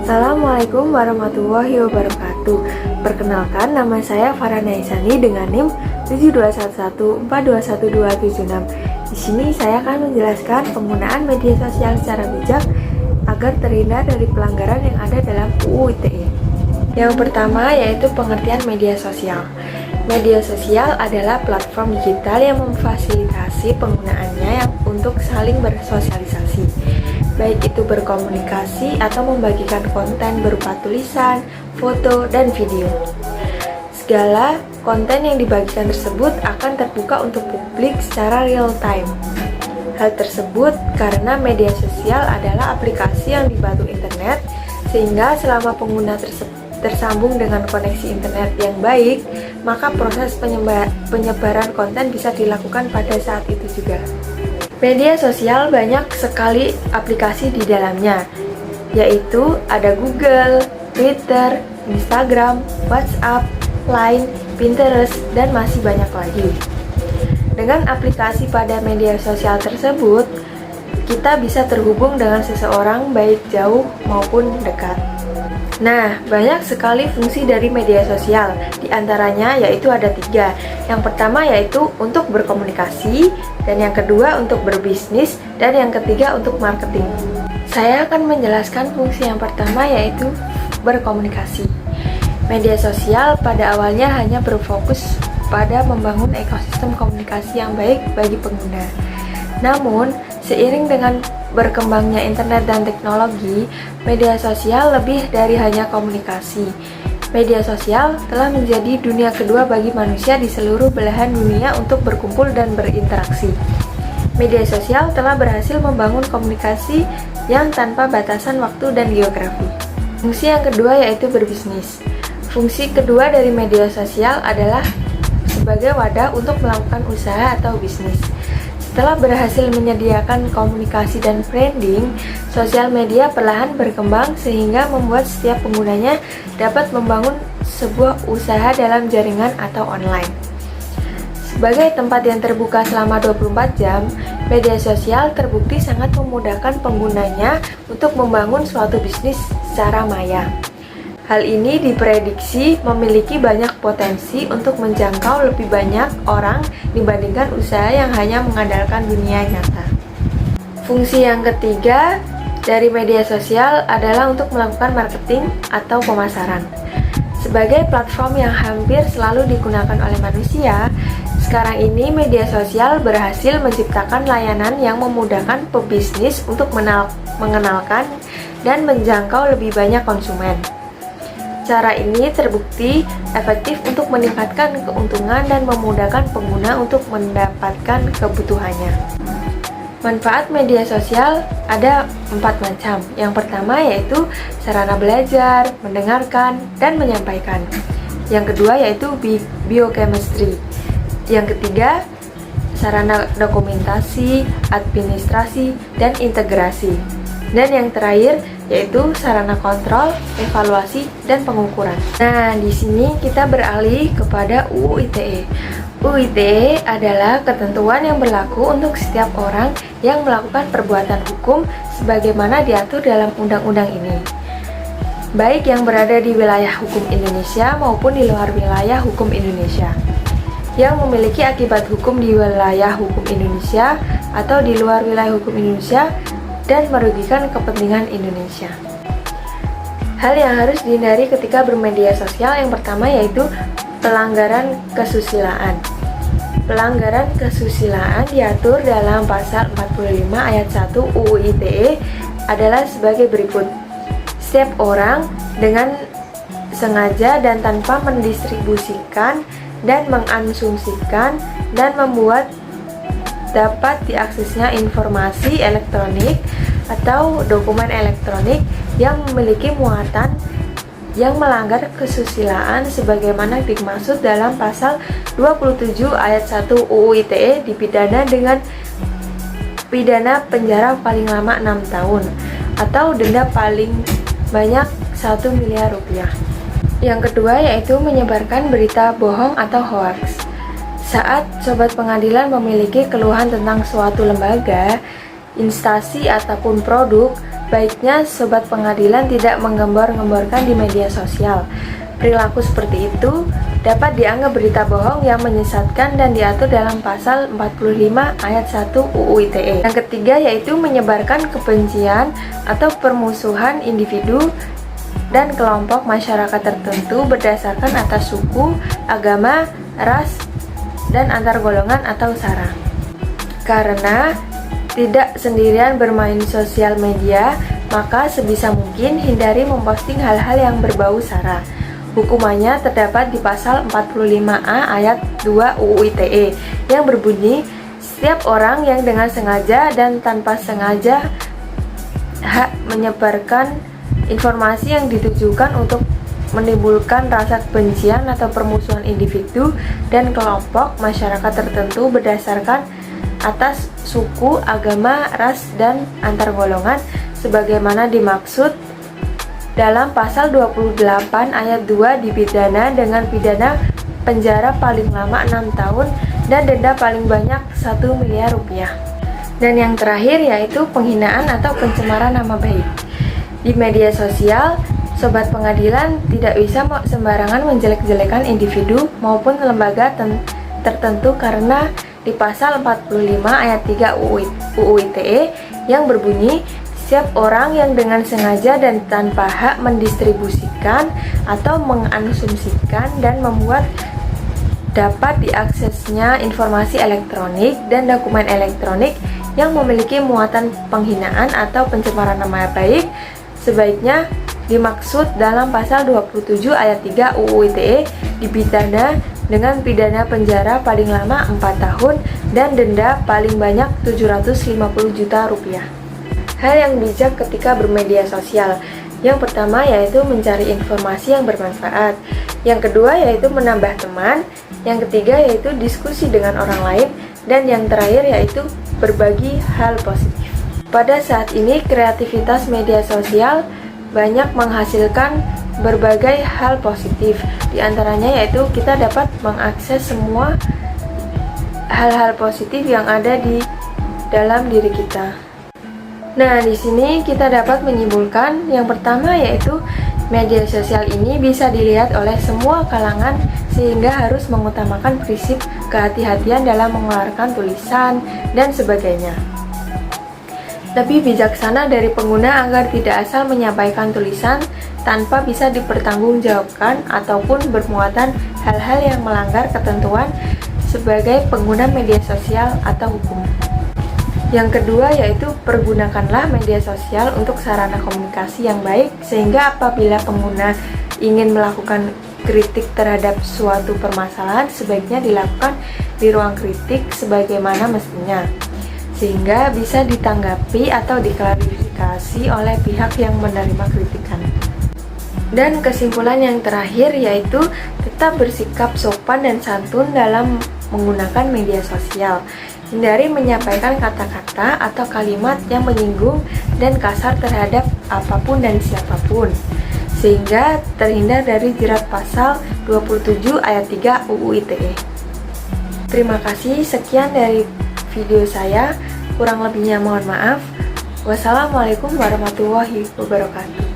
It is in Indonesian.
Assalamualaikum warahmatullahi wabarakatuh. Perkenalkan, nama saya Farhana Isani dengan NIM 72114211276. Di sini saya akan menjelaskan penggunaan media sosial secara bijak agar terhindar dari pelanggaran yang ada dalam UU ITE. Yang pertama yaitu pengertian media sosial. Media sosial adalah platform digital yang memfasilitasi penggunaannya untuk saling bersosialisasi, baik itu berkomunikasi atau membagikan konten berupa tulisan, foto, dan video. Segala konten yang dibagikan tersebut akan terbuka untuk publik secara real time. Hal tersebut karena media sosial adalah aplikasi yang dibantu internet, sehingga selama pengguna tersambung dengan koneksi internet yang baik, maka proses penyebaran konten bisa dilakukan pada saat itu juga. Media sosial banyak sekali aplikasi di dalamnya, yaitu ada Google, Twitter, Instagram, WhatsApp, Line, Pinterest, dan masih banyak lagi. Dengan aplikasi pada media sosial tersebut, kita bisa terhubung dengan seseorang baik jauh maupun dekat. Nah, banyak sekali fungsi dari media sosial, diantaranya yaitu ada 3. Yang pertama yaitu untuk berkomunikasi, dan yang kedua untuk berbisnis, dan yang ketiga untuk marketing. Saya akan menjelaskan fungsi yang pertama yaitu berkomunikasi. Media sosial pada awalnya hanya berfokus pada membangun ekosistem komunikasi yang baik bagi pengguna. Namun, seiring dengan berkembangnya internet dan teknologi, media sosial lebih dari hanya komunikasi. Media sosial telah menjadi dunia kedua bagi manusia di seluruh belahan dunia untuk berkumpul dan berinteraksi. Media sosial telah berhasil membangun komunikasi yang tanpa batasan waktu dan geografi. Fungsi yang kedua yaitu berbisnis. Fungsi kedua dari media sosial adalah sebagai wadah untuk melakukan usaha atau bisnis. Setelah berhasil menyediakan komunikasi dan branding, sosial media perlahan berkembang sehingga membuat setiap penggunanya dapat membangun sebuah usaha dalam jaringan atau online. Sebagai tempat yang terbuka selama 24 jam, media sosial terbukti sangat memudahkan penggunanya untuk membangun suatu bisnis secara maya. Hal ini diprediksi memiliki banyak potensi untuk menjangkau lebih banyak orang dibandingkan usaha yang hanya mengandalkan dunia nyata. Fungsi yang ketiga dari media sosial adalah untuk melakukan marketing atau pemasaran. Sebagai platform yang hampir selalu digunakan oleh manusia, sekarang ini media sosial berhasil menciptakan layanan yang memudahkan pebisnis untuk mengenalkan dan menjangkau lebih banyak konsumen. Cara ini terbukti efektif untuk meningkatkan keuntungan dan memudahkan pengguna untuk mendapatkan kebutuhannya. Manfaat media sosial ada 4 macam. Yang pertama yaitu sarana belajar, mendengarkan, dan menyampaikan. Yang kedua yaitu biochemistry. Yang ketiga, sarana dokumentasi, administrasi, dan integrasi. Dan yang terakhir yaitu sarana kontrol, evaluasi, dan pengukuran. Nah, di sini kita beralih kepada UU ITE. UU ITE adalah ketentuan yang berlaku untuk setiap orang yang melakukan perbuatan hukum sebagaimana diatur dalam undang-undang ini, baik yang berada di wilayah hukum Indonesia maupun di luar wilayah hukum Indonesia, yang memiliki akibat hukum di wilayah hukum Indonesia atau di luar wilayah hukum Indonesia dan merugikan kepentingan Indonesia. Hal yang harus dihindari ketika bermedia sosial yang pertama yaitu pelanggaran kesusilaan. Pelanggaran kesusilaan diatur dalam pasal 45 ayat 1 UU ITE adalah sebagai berikut. Setiap orang dengan sengaja dan tanpa mendistribusikan dan mengasumsikan dan membuat dapat diaksesnya informasi elektronik atau dokumen elektronik yang memiliki muatan yang melanggar kesusilaan sebagaimana dimaksud dalam pasal 27 ayat 1 UU ITE dipidana dengan pidana penjara paling lama 6 tahun atau denda paling banyak 1 miliar rupiah. Yang kedua yaitu menyebarkan berita bohong atau hoax. Saat sobat pengadilan memiliki keluhan tentang suatu lembaga, instansi ataupun produk, Baiknya sobat pengadilan tidak menggembor-gemborkan di media sosial. Perilaku seperti itu dapat dianggap berita bohong yang menyesatkan dan diatur dalam pasal 45 ayat 1 UU ITE. Yang ketiga yaitu menyebarkan kebencian atau permusuhan individu dan kelompok masyarakat tertentu berdasarkan atas suku, agama, ras, dan antar golongan atau sara. Karena tidak sendirian bermain sosial media, maka sebisa mungkin hindari memposting hal-hal yang berbau sara. Hukumannya terdapat di pasal 45A ayat 2 UU ITE yang berbunyi, setiap orang yang dengan sengaja dan tanpa sengaja menyebarkan informasi yang ditujukan untuk menimbulkan rasa kebencian atau permusuhan individu dan kelompok masyarakat tertentu berdasarkan atas suku, agama, ras, dan antar golongan sebagaimana dimaksud dalam pasal 28 ayat 2 dipidana dengan pidana penjara paling lama 6 tahun dan denda paling banyak 1 miliar rupiah. Dan yang terakhir yaitu penghinaan atau pencemaran nama baik. Di media sosial, sobat pengadilan tidak bisa sembarangan menjelek-jelekan individu maupun lembaga tertentu karena di pasal 45 ayat 3 UU ITE yang berbunyi, setiap orang yang dengan sengaja dan tanpa hak mendistribusikan atau mengasumsikan dan membuat dapat diaksesnya informasi elektronik dan dokumen elektronik yang memiliki muatan penghinaan atau pencemaran nama baik sebaiknya dimaksud dalam pasal 27 ayat 3 UU ITE dipidana dengan pidana penjara paling lama 4 tahun dan denda paling banyak 750 juta rupiah. Hal yang bijak ketika bermedia sosial. Yang pertama yaitu mencari informasi yang bermanfaat. Yang kedua yaitu menambah teman. Yang ketiga yaitu diskusi dengan orang lain. Dan yang terakhir yaitu berbagi hal positif. Pada saat ini kreativitas media sosial banyak menghasilkan berbagai hal positif. Di antaranya yaitu kita dapat mengakses semua hal-hal positif yang ada di dalam diri kita. Nah, di sini kita dapat menyimpulkan yang pertama yaitu media sosial ini bisa dilihat oleh semua kalangan sehingga harus mengutamakan prinsip kehati-hatian dalam mengeluarkan tulisan dan sebagainya. Lebih bijaksana dari pengguna agar tidak asal menyampaikan tulisan tanpa bisa dipertanggungjawabkan ataupun bermuatan hal-hal yang melanggar ketentuan sebagai pengguna media sosial atau hukum. Yang kedua yaitu pergunakanlah media sosial untuk sarana komunikasi yang baik sehingga apabila pengguna ingin melakukan kritik terhadap suatu permasalahan sebaiknya dilakukan di ruang kritik sebagaimana mestinya sehingga bisa ditanggapi atau diklarifikasi oleh pihak yang menerima kritikan. Dan kesimpulan yang terakhir yaitu tetap bersikap sopan dan santun dalam menggunakan media sosial. Hindari menyampaikan kata-kata atau kalimat yang menyinggung dan kasar terhadap apapun dan siapapun, sehingga terhindar dari jerat pasal 27 ayat 3 UU ITE. Terima kasih, sekian dari video saya, kurang lebihnya mohon maaf. Wassalamualaikum warahmatullahi wabarakatuh.